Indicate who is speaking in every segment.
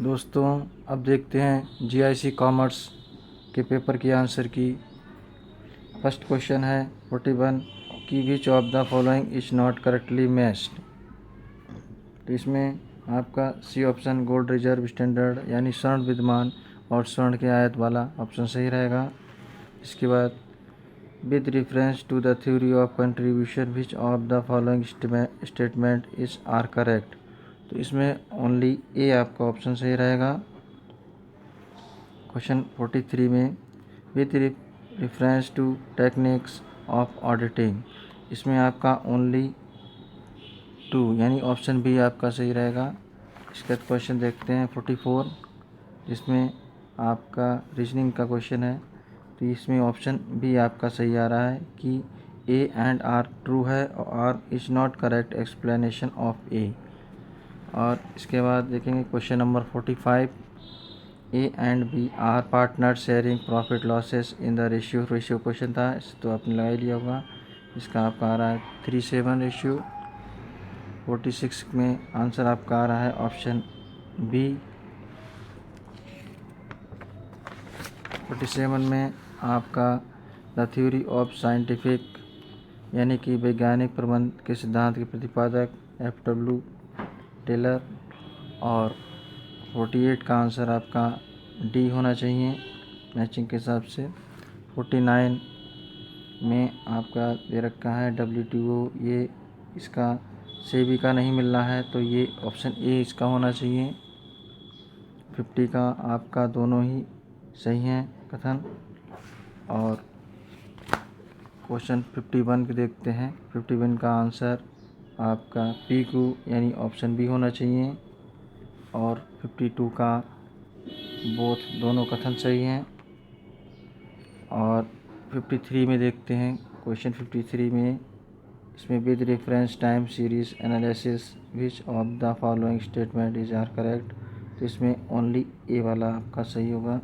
Speaker 1: दोस्तों अब देखते हैं जीआईसी कॉमर्स के पेपर की आंसर की। फर्स्ट क्वेश्चन है 41 कि which of the following is not correctly matched. तो इसमें आपका C option gold reserve standard यानी स्वर्ण विद्यमान और स्वर्ण के आयत वाला ऑप्शन सही रहेगा। इसके बाद with reference to the theory of contribution which of the following statement is are correct. तो इसमें ओनली ए आपका ऑप्शन सही रहेगा। क्वेश्चन 43 में with reference to techniques of auditing, इसमें आपका ओनली 2 यानी ऑप्शन बी आपका सही रहेगा। इसके बाद क्वेश्चन देखते हैं 44, जिसमें आपका रीजनिंग का क्वेश्चन है। तो इसमें ऑप्शन बी आपका सही आ रहा है कि ए एंड आर ट्रू है और R is not correct explanation of A. और इसके बाद देखेंगे question number 45, A and B are partner sharing profit losses in the ratio question था, तो आपने लगा ही लिया होगा। इसका आपका आ रहा है 3:7 रेशियो। 46 में आंसर आपका आ रहा है ऑप्शन बी। 47 में आपका द थ्योरी ऑफ साइंटिफिक यानी कि वैज्ञानिक प्रबंध के सिद्धांत के प्रतिपादक F.W. टेलर। और 48 का आंसर आपका डी होना चाहिए मैचिंग के हिसाब से। 49 में आपका दे रखा है WTO, ये इसका सेबी का नहीं मिल रहा है, तो ये ऑप्शन ए इसका होना चाहिए। 50 का आपका दोनों ही सही हैं कथन। और क्वेश्चन 51 के देखते हैं। 51 का आंसर आपका पी क्यू यानी ऑप्शन बी होना चाहिए। और 52 का दोनों कथन सही हैं। और 53 में देखते हैं क्वेश्चन 53 में, इसमें with reference time series analysis which of the following statement is are correct. तो इसमें ओनली ए वाला आपका सही होगा।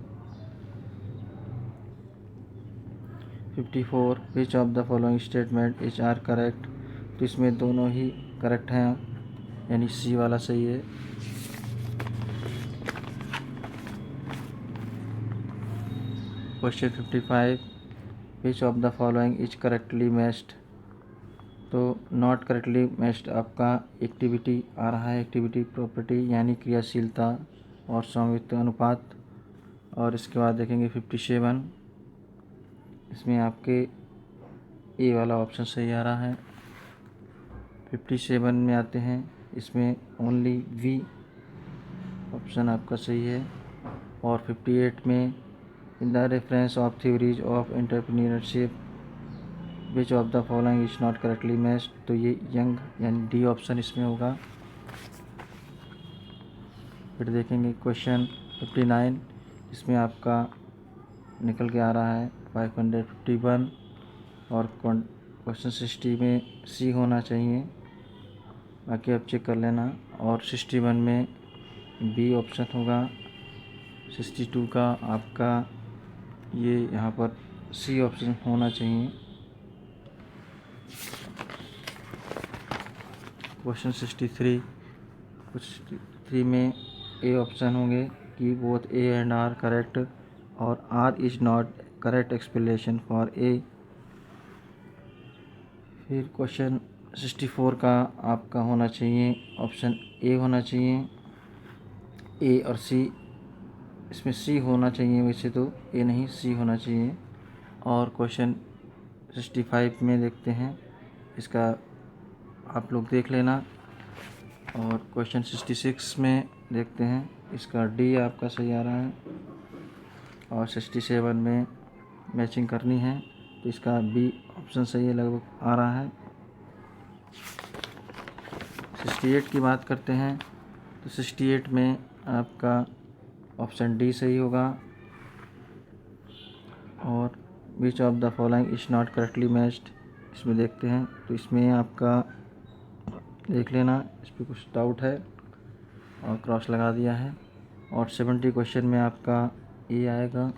Speaker 1: 54 which of the following statement is are correct. तो इसमें दोनों ही करेक्ट हैं यानी सी वाला सही है। Question 55 which of the following is correctly matched. तो नॉट करेक्टली मैच्ड आपका एक्टिविटी आ रहा है, एक्टिविटी प्रॉपर्टी यानी क्रियाशीलता और स्वामित्व अनुपात। और इसके बाद देखेंगे 57, इसमें आपके ए वाला ऑप्शन सही आ रहा है। 57 में आते हैं, इसमें ओनली वी ऑप्शन आपका सही है। और 58 में in the reference of theories of entrepreneurship which of the following is not correctly matched. तो ये यंग यानी डी ऑप्शन इसमें होगा। फिर देखेंगे क्वेश्चन 59, इसमें आपका निकल के आ रहा है 551। और क्वेश्चन 60 में सी होना चाहिए, बाकी आप चेक कर लेना। और 61 में बी ऑप्शन होगा। 62 का आपका ये यहाँ पर सी ऑप्शन होना चाहिए। क्वेश्चन 63 में ए ऑप्शन होंगे कि both A and R correct और R is not correct explanation for A. फिर क्वेश्चन 64 का आपका होना चाहिए ऑप्शन ए होना चाहिए। ए और सी, इसमें सी होना चाहिए, वैसे तो ए नहीं सी होना चाहिए। और क्वेश्चन 65 में देखते हैं, इसका आप लोग देख लेना। और क्वेश्चन 66 में देखते हैं, इसका डी आपका सही आ रहा है। और 67 में मैचिंग करनी है, तो इसका बी ऑप्शन सही है, लगभग आ रहा है। 68 की बात करते हैं, तो 68 में आपका ऑप्शन डी सही होगा। और विच of the following is not correctly matched, इसमें देखते हैं, तो इसमें आपका देख लेना, इस पर कुछ डाउट है और क्रॉस लगा दिया है। और 70 क्वेश्चन में आपका ए आएगा।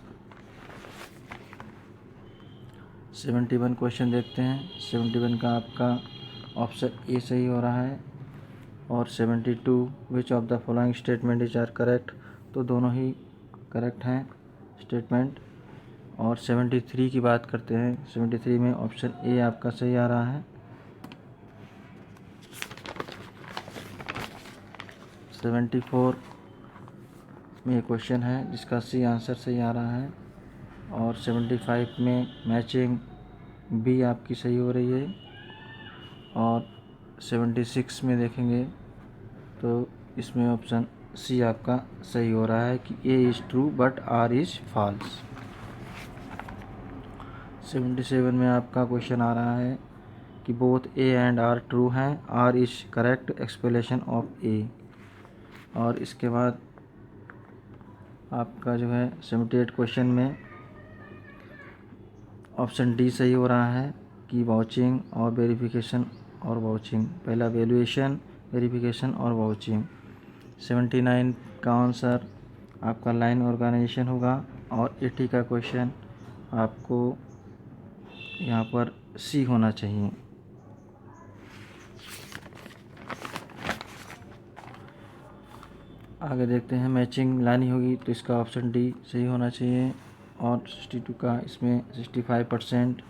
Speaker 1: 71 क्वेश्चन देखते हैं। 71 का आपका ऑप्शन ए सही हो रहा है। और 72 which of the following statement is are correct, तो दोनों ही करेक्ट हैं स्टेटमेंट। और 73 की बात करते हैं। 73 में ऑप्शन ए आपका सही आ रहा है। 74 में क्वेश्चन है जिसका सी आंसर सही आ रहा है। और 75 में मैचिंग बी आपकी सही हो रही है। और 76 में देखेंगे तो इसमें ऑप्शन सी आपका सही हो रहा है कि A is true but R is false. 77 में आपका क्वेश्चन आ रहा है कि both A and R true हैं, R is correct explanation of A. और इसके बाद आपका जो है 78 क्वेश्चन में ऑप्शन डी सही हो रहा है कि वाचिंग और वेरिफिकेशन और वाचिंग, पहला वैल्यूएशन, वेरिफिकेशन और वाचिंग। 79 का आंसर आपका लाइन ऑर्गेनाइजेशन होगा। और 80 का क्वेश्चन आपको यहाँ पर सी होना चाहिए। आगे देखते हैं, मैचिंग लानी होगी तो इसका ऑप्शन डी सही होना चाहिए। और 62 का इसमें 65%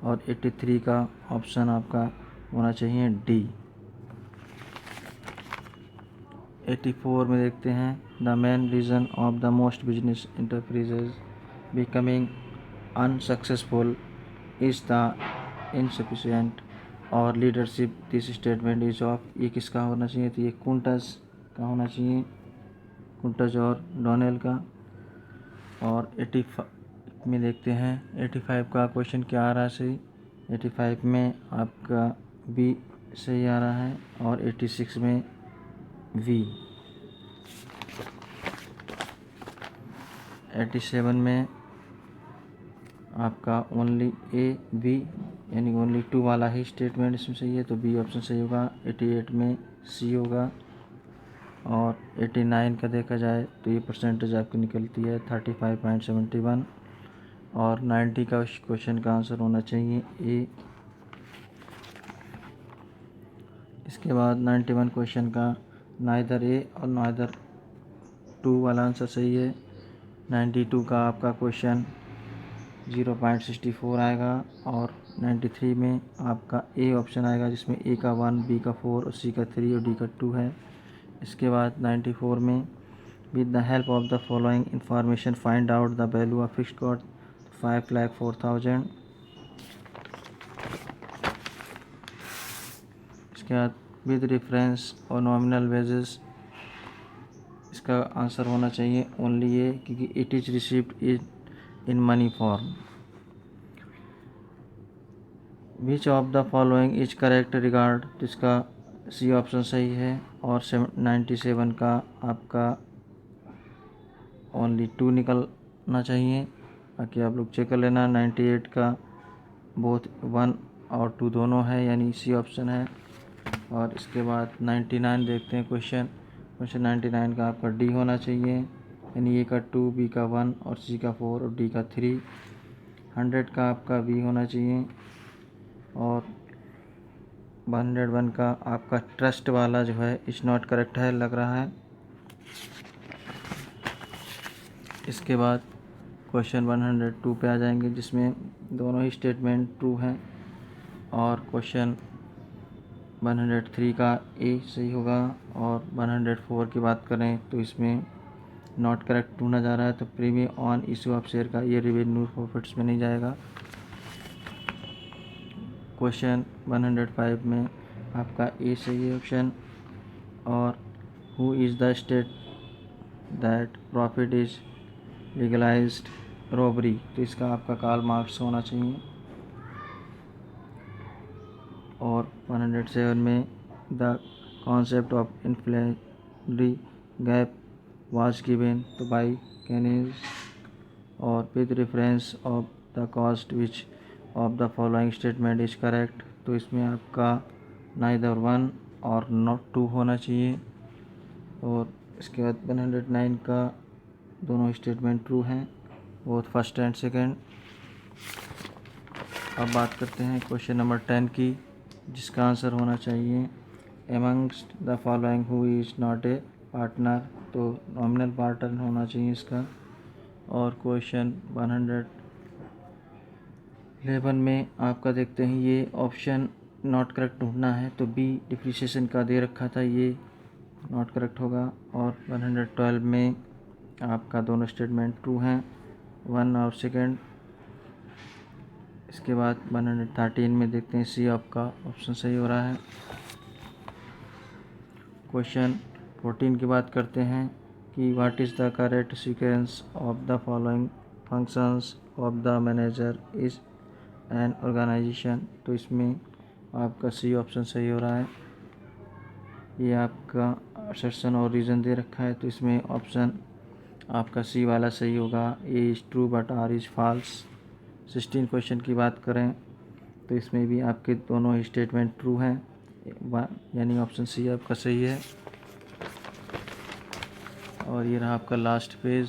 Speaker 1: और 83 का ऑप्शन आपका होना चाहिए डी। 84 में देखते हैं, the main reason of the most business enterprises becoming unsuccessful is the insufficient और leadership this statement is of, ये किसका होना चाहिए? तो ये कुंटस का होना चाहिए, कुंटस और डोनेल का। और 85 में देखते हैं, 85 का क्वेश्चन क्या आ रहा है सही? 85 में आपका बी सही आ रहा है और 86 में वी। 87 में आपका ओनली ए बी यानी ओनली 2 वाला ही स्टेटमेंट इसमें सही है, तो बी ऑप्शन सही होगा। 88 में सी होगा। और 89 का देखा जाए तो ये परसेंटेज आपकी निकलती है 35.71। और 90 का क्वेश्चन का आंसर होना चाहिए ए। इसके बाद 91 क्वेश्चन का नाइदर ए और नाइदर 2 वाला आंसर सही है। 92 का आपका क्वेश्चन 0.64 आएगा। और 93 में आपका ए ऑप्शन आएगा जिसमें ए का 1, बी का 4 और सी का 3 और डी का 2 है। इसके बाद 94 में with the help of the following information find out the value of fixed cost 5,04,000। इसके बाद विद रेफरेंस और नॉमिनल वेजेस, इसका आंसर होना चाहिए ओनली ये, क्योंकि it is received in money form. Which of the following is correct regard, तो इसका सी ऑप्शन सही है। और 97 का आपका ओनली 2 निकलना चाहिए, बाकी आप लोग चेक कर लेना। 98 का बोथ 1 और 2 दोनों है यानी सी ऑप्शन है। और इसके बाद 99 देखते हैं क्वेश्चन 99 का आपका डी होना चाहिए यानी ए का 2, बी का 1 और सी का 4 और डी का 3। 100 का आपका बी होना चाहिए। और 101 का आपका ट्रस्ट वाला जो है इज नॉट करेक्ट है लग रहा है। इसके बाद क्वेश्चन 102 पे आ जाएंगे जिसमें दोनों ही स्टेटमेंट ट्रू हैं। और क्वेश्चन 103 का ए सही होगा। और 104 की बात करें तो इसमें नॉट करेक्ट ढूंढा जा रहा है, तो premium on issue of share का ये रेवेन्यू प्रॉफिट्स में नहीं जाएगा। क्वेश्चन 105 में आपका ए सही है ऑप्शन। और who is the state that profit is legalised robbery, तो इसका आपका कार्ल मार्क्स होना चाहिए। और 107 में the concept of inflationary gap was given तो बाय केनीज। और with reference of the cost which of the following statement is correct, तो इसमें आपका नाइदर 1 और नॉट 2 होना चाहिए। और इसके बाद 109 का दोनों स्टेटमेंट ट्रू हैं, बोथ फर्स्ट एंड सेकंड। अब बात करते हैं क्वेश्चन नंबर 10 की, जिसका आंसर होना चाहिए amongst the following who is not a partner, तो नॉमिनल पार्टनर होना चाहिए इसका। और क्वेश्चन 111 में आपका देखते हैं ये ऑप्शन नॉट करेक्ट ढूंढना है, तो बी डिप्रिसिएशन का दे रखा था, ये नॉट करेक्ट होगा। और 112 में आपका दोनों स्टेटमेंट ट्रू हैं, 1 और सेकंड। इसके बाद 113 में देखते हैं सी आपका ऑप्शन सही हो रहा है। क्वेश्चन 14 की बात करते हैं कि what is the correct sequence of the following functions of the manager is an organization, तो इसमें आपका सी ऑप्शन सही हो रहा है। ये आपका असर्शन और रीज़न दे रखा है, तो इसमें ऑप्शन आपका सी वाला सही होगा, A is true but R is false. 16 question की बात करें तो इसमें भी आपके दोनों स्टेटमेंट ट्रू हैं, यानी ऑप्शन सी आपका सही है। और ये रहा आपका लास्ट पेज,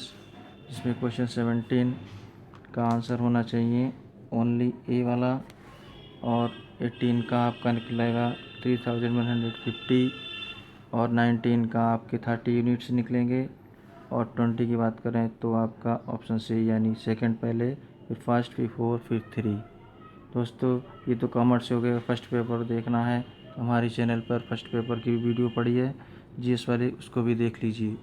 Speaker 1: जिसमें क्वेश्चन 17 का आंसर होना चाहिए ओनली ए वाला। और 18 का आपका निकलेगा 3150, और 19 का आपके 30 यूनिट्स निकलेंगे। और 20 की बात करें तो आपका ऑप्शन सी यानी सेकंड पहले, फिर फर्स्ट, फिर 4, फिर 3। दोस्तों ये तो कॉमर्स हो गया। फर्स्ट पेपर देखना है तो हमारे चैनल पर फर्स्ट पेपर की वीडियो पड़ी है जीएस वाली, उसको भी देख लीजिए।